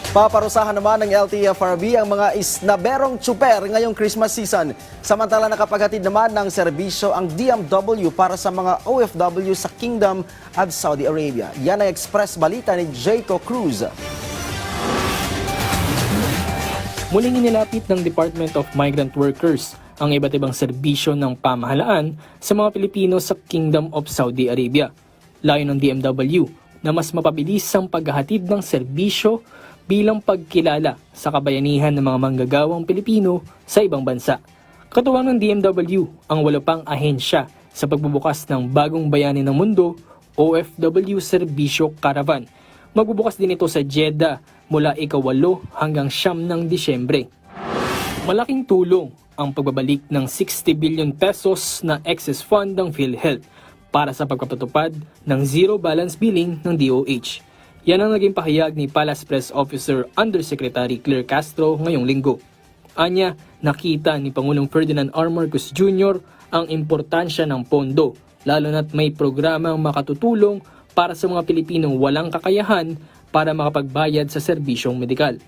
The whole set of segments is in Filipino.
Paparusahan naman ng LTFRB ang mga isnaberong tsuper ngayong Christmas season. Samantala nakapaghatid naman ng serbisyo ang DMW para sa mga OFW sa Kingdom of Saudi Arabia. Yan ang express balita ni Jayco Cruz. Muling inilapit ng Department of Migrant Workers ang iba't ibang serbisyo ng pamahalaan sa mga Pilipino sa Kingdom of Saudi Arabia. Layo ng DMW na mas mapabilis ang paghahatid ng serbisyo bilang pagkilala sa kabayanihan ng mga manggagawang Pilipino sa ibang bansa. Katuwang ng DMW ang 8 pang ahensya sa pagbubukas ng Bagong Bayani ng Mundo OFW Serbisyo Caravan. Magbubukas din ito sa Jeddah mula ika-8 hanggang 9 ng Disyembre. Malaking tulong ang pagbabalik ng 60 billion pesos na excess fund ng PhilHealth para sa pagpapatupad ng zero balance billing ng DOH. Yan ang naging pahayag ni Palace Press Officer Undersecretary Claire Castro ngayong linggo. Anya, nakita ni Pangulong Ferdinand R. Marcos Jr. ang importansya ng pondo, lalo na't may programang makatutulong para sa mga Pilipinong walang kakayahan para makapagbayad sa serbisyong medikal.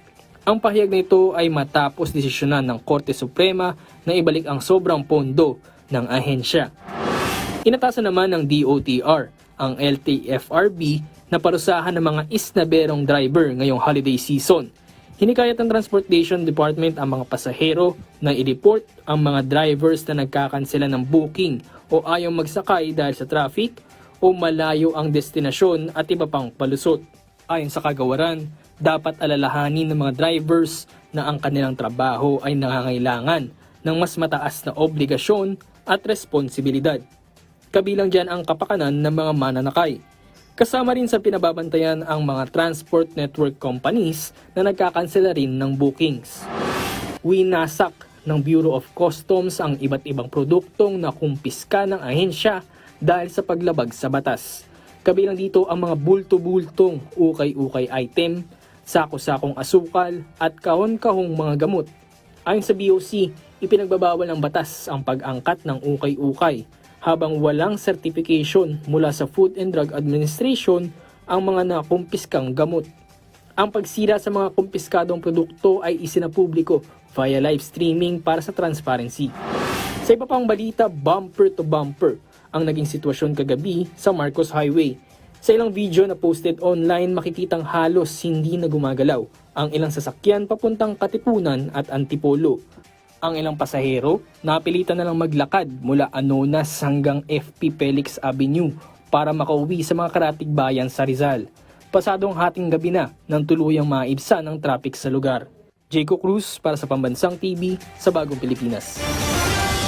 Ang pahayag na ito ay matapos desisyonan ng Korte Suprema na ibalik ang sobrang pondo ng ahensya. Inatasan naman ng DOTR ang LTFRB na parusahan ng mga isnaberong driver ngayong holiday season. Hinikayat ng Transportation Department ang mga pasahero na i-report ang mga drivers na nagkakansela ng booking o ayaw magsakay dahil sa traffic o malayo ang destinasyon at iba pang palusot. Ayon sa kagawaran, dapat alalahanin ng mga drivers na ang kanilang trabaho ay nangangailangan ng mas mataas na obligasyon at responsibilidad. Kabilang dyan ang kapakanan ng mga mananakay. Kasama rin sa pinababantayan ang mga transport network companies na nagkakansela rin ng bookings. Winasak ng Bureau of Customs ang iba't ibang produktong nakumpiska ng ahensya dahil sa paglabag sa batas. Kabilang dito ang mga bulto-bultong ukay-ukay item, sako-sakong asukal at kahon-kahong mga gamot. Ayon sa BOC, ipinagbabawal ng batas ang pag-angkat ng ukay-ukay habang walang certification mula sa Food and Drug Administration ang mga nakumpiskang gamot. Ang pagsira sa mga kumpiskadong produkto ay isinapubliko via live streaming para sa transparency. Sa iba pang balita, bumper to bumper ang naging sitwasyon kagabi sa Marcos Highway. Sa ilang video na posted online, makikitang halos hindi na gumagalaw ang ilang sasakyan papuntang Katipunan at Antipolo. Ang ilang pasahero, napilitan na lang maglakad mula Anonas hanggang FP Felix Avenue para makauwi sa mga karatig bayan sa Rizal. Pasadong hating gabi na nang tuluyang maibsan ang traffic sa lugar. Jayco Cruz para sa Pambansang TV sa Bagong Pilipinas.